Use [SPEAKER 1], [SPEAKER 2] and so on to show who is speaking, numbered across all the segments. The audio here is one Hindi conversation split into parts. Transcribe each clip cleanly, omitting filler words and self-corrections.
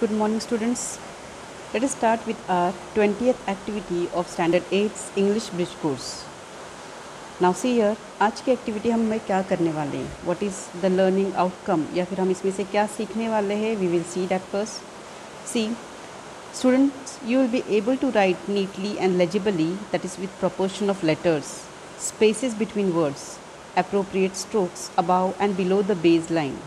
[SPEAKER 1] Good morning, students. Let us start with our 20th activity of Standard 8's English Bridge course. Now see here, आज की एक्टिविटी हम में क्या करने वाले हैं, what is the learning outcome या फिर हम इसमें से क्या सीखने वाले हैं. We will see that first. See, students, you will be able to write neatly and legibly, that is with proportion of letters, spaces between words, appropriate strokes above and below the base line.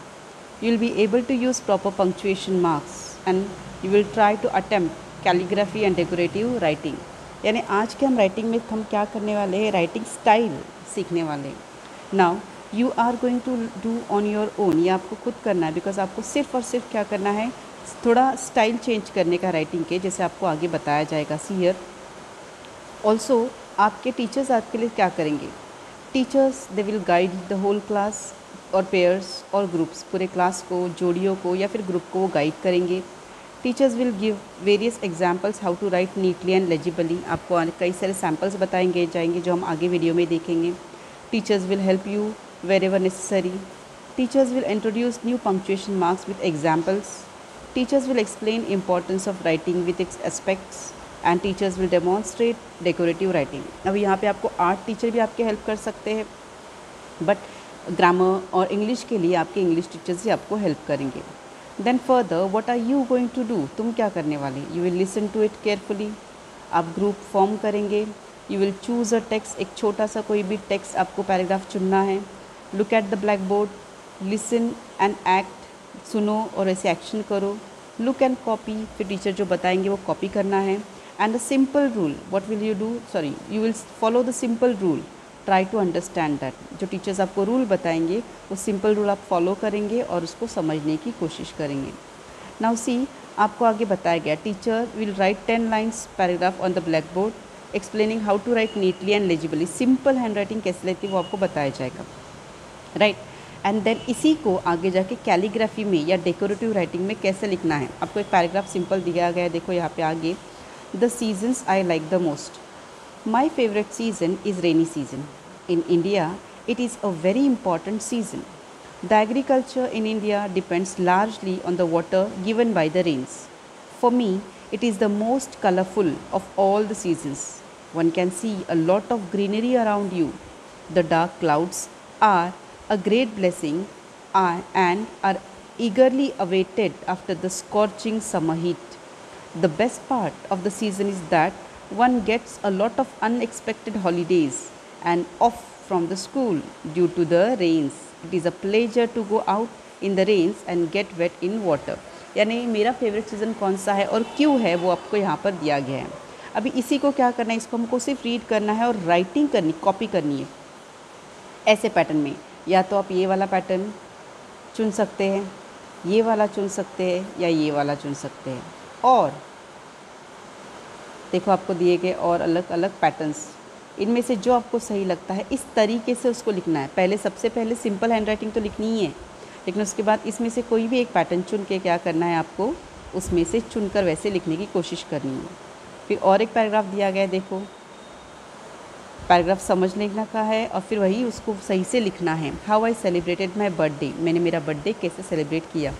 [SPEAKER 1] You will be able to use proper punctuation marks and you will try to attempt calligraphy and decorative writing. यानी आज के हम राइटिंग में हम क्या करने वाले हैं, राइटिंग स्टाइल सीखने वाले हैं. Now you are going to do on your own, ये आपको खुद करना है, बिकॉज आपको सिर्फ और सिर्फ क्या करना है, थोड़ा स्टाइल चेंज करने का राइटिंग के, जैसे आपको आगे बताया जाएगा. सी हियर ऑल्सो आपके टीचर्स आपके लिए क्या करेंगे, teachers they will guide the whole class और पेयर्स और ग्रुप्स, पूरे क्लास को, जोड़ियों को या फिर ग्रुप को वो गाइड करेंगे. Teachers will give various examples how to write neatly and legibly, आपको कई सारे सैम्पल्स बताएंगे जाएंगे जो हम आगे वीडियो में देखेंगे. Teachers will help you wherever necessary. Teachers will introduce new punctuation marks with examples. Teachers will explain importance of writing with its aspects and teachers will demonstrate decorative writing. अब यहाँ पे आपको आर्ट टीचर भी आपके हेल्प कर सकते हैं, बट ग्रामर और इंग्लिश के लिए आपके इंग्लिश टीचर्स ही आपको हेल्प करेंगे. Then further what are you going to do, तुम क्या करने वाले, you will listen to it carefully. आप ग्रुप फॉर्म करेंगे. You will choose a text, एक छोटा सा कोई भी टेक्स्ट आपको पैराग्राफ चुनना है. Look at the black board, listen and act, सुनो और ऐसे एक्शन करो. लुक एंड कॉपी, फिर टीचर जो बताएंगे वो कॉपी करना है. And the simple rule, what will you do, sorry you will follow the simple rule. Try to understand that, जो टीचर्स आपको रूल बताएंगे वो सिंपल रूल आप फॉलो करेंगे और उसको समझने की कोशिश करेंगे. नाउ सी, आपको आगे बताया गया, teacher will write 10 lines paragraph on the black board explaining how to write neatly and legibly. Simple hand writing कैसे लेती है वो आपको बताया जाएगा, राइट. एंड देन इसी को आगे जाके कैलीग्राफी में या डेकोरेटिव राइटिंग में कैसे लिखना है. आपको एक पैराग्राफ सिंपल दिया गया है, देखो यहाँ पे आगे, the seasons I like the most. My favorite season is rainy season. In India, it is a very important season. The agriculture in India depends largely on the water given by the rains. For me, it is the most colorful of all the seasons. One can see a lot of greenery around you. The dark clouds are a great blessing and are eagerly awaited after the scorching summer heat. The best part of the season is that one gets a lot of unexpected holidays and off from the school due to the rains. It is a pleasure to go out in the rains and get wet in water. यानी मेरा फेवरेट सीज़न कौन सा है और क्यों है वो आपको यहाँ पर दिया गया है. अभी इसी को क्या करना है, इसको हमको सिर्फ रीड करना है और राइटिंग करनी, कॉपी करनी है ऐसे पैटर्न में. या तो आप ये वाला पैटर्न चुन सकते हैं, ये वाला चुन सकते हैं या ये वाला चुन सकते हैं. और देखो आपको दिए गए और अलग अलग पैटर्न्स, इनमें से जो आपको सही लगता है इस तरीके से उसको लिखना है. पहले सबसे पहले सिंपल हैंड राइटिंग तो लिखनी ही है, लेकिन उसके बाद इसमें से कोई भी एक पैटर्न चुन के क्या करना है, आपको उसमें से चुनकर वैसे लिखने की कोशिश करनी है. फिर और एक पैराग्राफ दिया गया है, देखो पैराग्राफ समझने का है और फिर वही उसको सही से लिखना है. How I celebrated my birthday, मैंने मेरा बर्थडे कैसे सेलिब्रेट किया.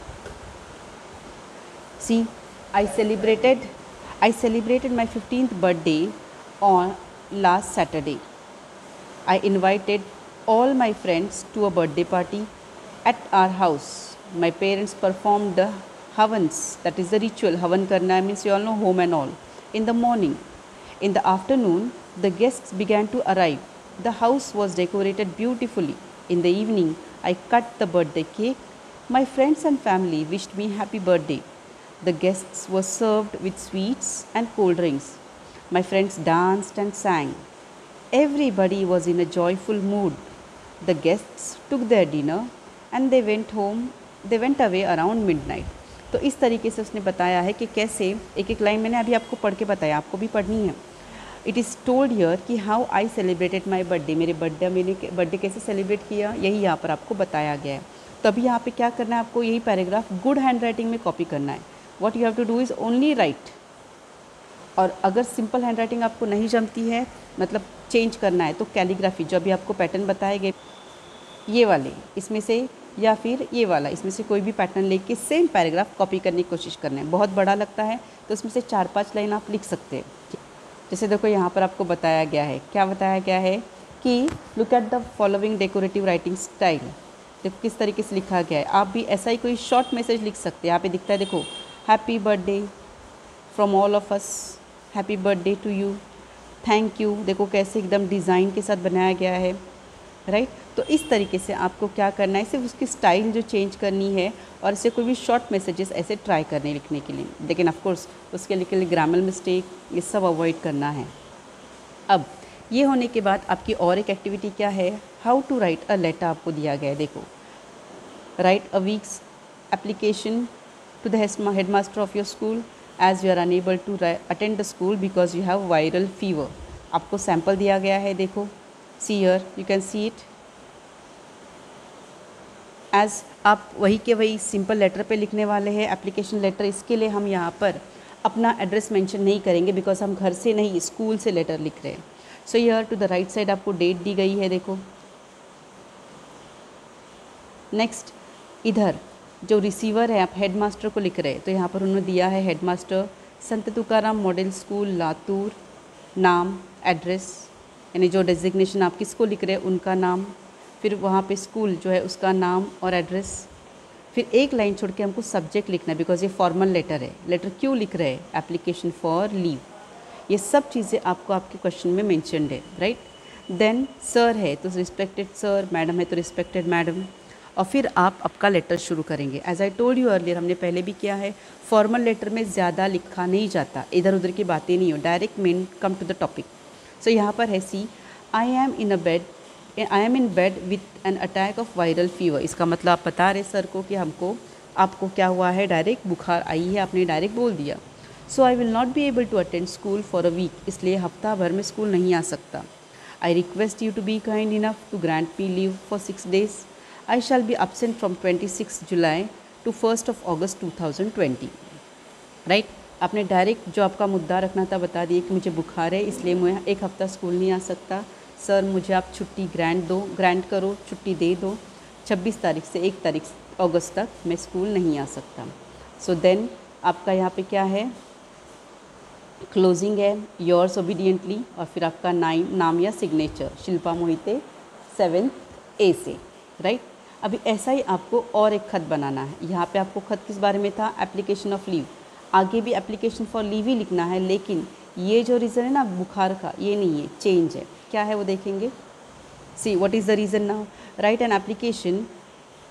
[SPEAKER 1] सी, I celebrated my 15th birthday on last Saturday. I invited all my friends to a birthday party at our house. My parents performed the havans, that is the ritual. Havan karna means you all know, home and all. In the morning. In the afternoon, the guests began to arrive. The house was decorated beautifully. In the evening, I cut the birthday cake. My friends and family wished me happy birthday. The guests were served with sweets and cold drinks. My friends danced and sang. Everybody was in a joyful mood. The guests took their dinner and they went away around midnight. तो इस तरीके से उसने बताया है कि कैसे, एक एक लाइन मैंने अभी आपको पढ़ के बताया, आपको भी पढ़नी है. इट इज़ टोल्ड हियर कि how I celebrated my birthday, मेरे बर्थडे कैसे सेलिब्रेट किया, यही यहाँ पर आपको बताया गया है. तो अभी यहाँ पे क्या करना है, आपको यही पैराग्राफ गुड हैंड राइटिंग में कॉपी करना है. What you have to do is only write. और अगर सिंपल हैंड राइटिंग आपको नहीं जमती है, मतलब चेंज करना है, तो कैलीग्राफी जो अभी आपको पैटर्न बताए गए ये वाले, इसमें से या फिर ये वाला, इसमें से कोई भी पैटर्न लेके सेम पैराग्राफ कॉपी करने की कोशिश करना है। बहुत बड़ा लगता है तो उसमें से 4-5 लाइन आप लिख सकते हैं। जैसे देखो यहाँ पर आपको बताया गया है, क्या बताया गया है कि look at the following decorative writing style. देखो किस तरीके से लिखा गया है। आप भी ऐसा ही कोई शॉर्ट मैसेज लिख सकते हैं। यहाँ पे दिखता है देखो, happy birthday from all of us, happy birthday to you, thank you. देखो कैसे एकदम डिज़ाइन के साथ बनाया गया है, राइट। तो इस तरीके से आपको क्या करना है, सिर्फ उसकी स्टाइल जो चेंज करनी है और इसे कोई भी शॉर्ट मैसेजेस ऐसे ट्राई करने लिखने के लिए। लेकिन ऑफ कोर्स उसके लिए ग्रामर मिस्टेक ये सब अवॉइड करना है। अब ये होने के बाद आपकी और एक एक्टिविटी क्या है, how to write a letter आपको दिया गया है। देखो, write a weeks application to the headmaster of your school as you are unable to attend the school because you have viral fever. आपको सैम्पल दिया गया है, देखो see here, you can see it. As आप वही के वही सिंपल लेटर पे लिखने वाले हैं, एप्लीकेशन लेटर। इसके लिए हम यहाँ पर अपना एड्रेस मेंशन नहीं करेंगे बिकॉज हम घर से नहीं स्कूल से लेटर लिख रहे हैं। So here to the right side आपको डेट दी गई है, देखो। नेक्स्ट इधर जो रिसीवर है, आप हेडमास्टर को लिख रहे हैं तो यहाँ पर उन्होंने दिया है हेडमास्टर संत तुकाराम मॉडल स्कूल लातूर, नाम, एड्रेस, यानी जो डेजिग्नेशन आप किसको लिख रहे हैं उनका नाम, फिर वहाँ पे स्कूल जो है उसका नाम और एड्रेस। फिर एक लाइन छोड़ के हमको सब्जेक्ट लिखना है बिकॉज ये फॉर्मल लेटर है। लेटर क्यों लिख रहे हैं, एप्लीकेशन फॉर लीव। ये सब चीज़ें आपको आपके क्वेश्चन में मेंशन्ड है, राइट। देन सर है तो रिस्पेक्टेड सर, मैडम है तो रिस्पेक्टेड मैडम। और फिर आप आपका लेटर शुरू करेंगे। As I told you earlier, हमने पहले भी किया है, फॉर्मल लेटर में ज़्यादा लिखा नहीं जाता, इधर उधर की बातें नहीं हो, direct main come to the topic. So यहाँ पर है see, I am in bed with an attack of viral fever. इसका मतलब आप बता रहे सर को कि आपको क्या हुआ है, डायरेक्ट बुखार आई है, आपने डायरेक्ट बोल दिया। So I will not be able to attend school for a week, इसलिए हफ्ता भर में स्कूल नहीं आ सकता। I request you to be kind enough to grant me leave for 6 days। I shall be absent from 26 July to 1 August 2020। Right, आपने डायरेक्ट जो आपका मुद्दा रखना था बता दिए कि मुझे बुखार है इसलिए मैं एक हफ़्ता स्कूल नहीं आ सकता। सर मुझे आप छुट्टी ग्रांट करो, छुट्टी दे दो। 26 तारीख से 1 अगस्त तक मैं स्कूल नहीं आ सकता। सो देन आपका यहाँ पे क्या है, क्लोजिंग है, योर्स ओबीडियंटली, और फिर आपका नाम या signature Shilpa Mohite 7th A से, राइट। अभी ऐसा ही आपको और एक खत बनाना है। यहाँ पे आपको खत किस बारे में था, एप्लीकेशन ऑफ लीव। आगे भी एप्लीकेशन फॉर लीव ही लिखना है, लेकिन ये जो रीज़न है ना बुखार का, ये नहीं है, चेंज है। क्या है वो देखेंगे। See what is the reason now, write an application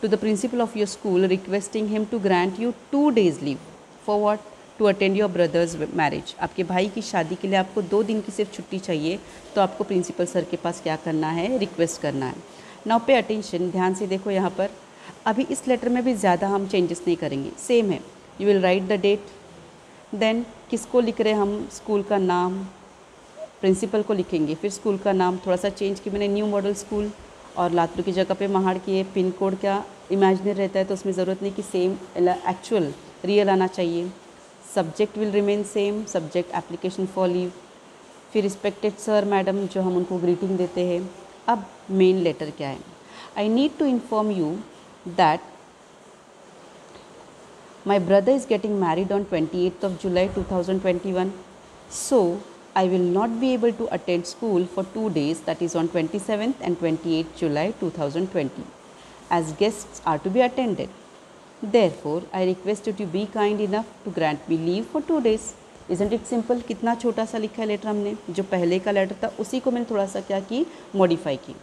[SPEAKER 1] to the principal of your school requesting him to grant you 2 days leave for what, to attend your brother's marriage. आपके भाई की शादी के लिए आपको 2 दिन की सिर्फ छुट्टी चाहिए, तो आपको प्रिंसिपल सर के पास क्या करना है, रिक्वेस्ट करना है। नाउ पे अटेंशन, ध्यान से देखो यहाँ पर। अभी इस लेटर में भी ज़्यादा हम चेंजेस नहीं करेंगे, सेम है। You will write the date, then किसको लिख रहे हैं हम, स्कूल का नाम, प्रिंसिपल को लिखेंगे, फिर स्कूल का नाम थोड़ा सा चेंज कि मैंने न्यू मॉडल स्कूल और लातूर की जगह पे महाड़ किए। पिन कोड क्या इमेजिनरी रहता है तो उसमें ज़रूरत नहीं कि सेम एक्चुअल रियल आना चाहिए। Subject will remain same, subject application for leave. फिर रिस्पेक्टेड सर मैडम जो हम उनको ग्रीटिंग देते हैं। अब मेन लेटर क्या है, I need to inform you that my brother is getting married on 28th July 2021, so I will not be able to attend school for 2 days, that is on 27th and 28th July 2020, as guests are to be attended. Therefore, I request you to be kind enough to grant me leave for 2 days. Isn't it simple? कितना छोटा सा लिखा है लेटर हमने, जो पहले का लेटर था उसी को मैंने थोड़ा सा क्या की, मॉडिफाई की।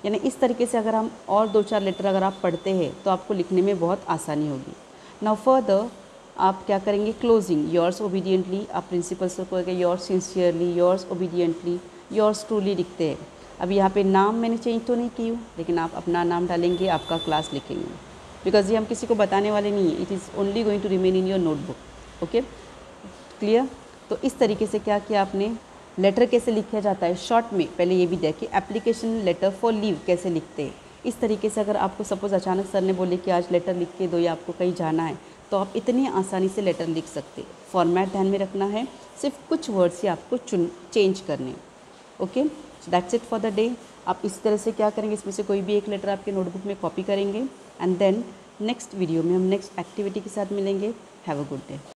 [SPEAKER 1] यानी इस तरीके से अगर हम और 2-4 लेटर अगर आप पढ़ते हैं तो आपको लिखने में बहुत आसानी होगी। नाउ फर्दर आप क्या करेंगे, क्लोजिंग, योर्स ओबीडियंटली, आप प्रिंसिपल से कहोगे yours sincerely, yours obediently, yours truly लिखते हैं। अब यहाँ पे नाम मैंने चेंज तो नहीं की हूँ, लेकिन आप अपना नाम डालेंगे, आपका क्लास लिखेंगे, बिकॉज ये हम किसी को बताने वाले नहीं है। It is only going to remain in your notebook. Okay, clear. तो इस तरीके से क्या किया आपने, लेटर कैसे लिखा जाता है शॉर्ट में, पहले ये भी देखिए एप्लीकेशन लेटर फॉर लीव कैसे लिखते हैं। इस तरीके से अगर आपको सपोज़ अचानक सर ने बोले कि आज लेटर लिख के दो या आपको कहीं जाना है, तो आप इतनी आसानी से लेटर लिख सकते। फॉर्मेट ध्यान में रखना है, सिर्फ कुछ वर्ड्स ही आपको चेंज करने। Okay, so that's it for the day. आप इस तरह से क्या करेंगे, इसमें से कोई भी एक लेटर आपके नोटबुक में कॉपी करेंगे एंड देन नेक्स्ट वीडियो में हम नेक्स्ट एक्टिविटी के साथ मिलेंगे। Have a good day.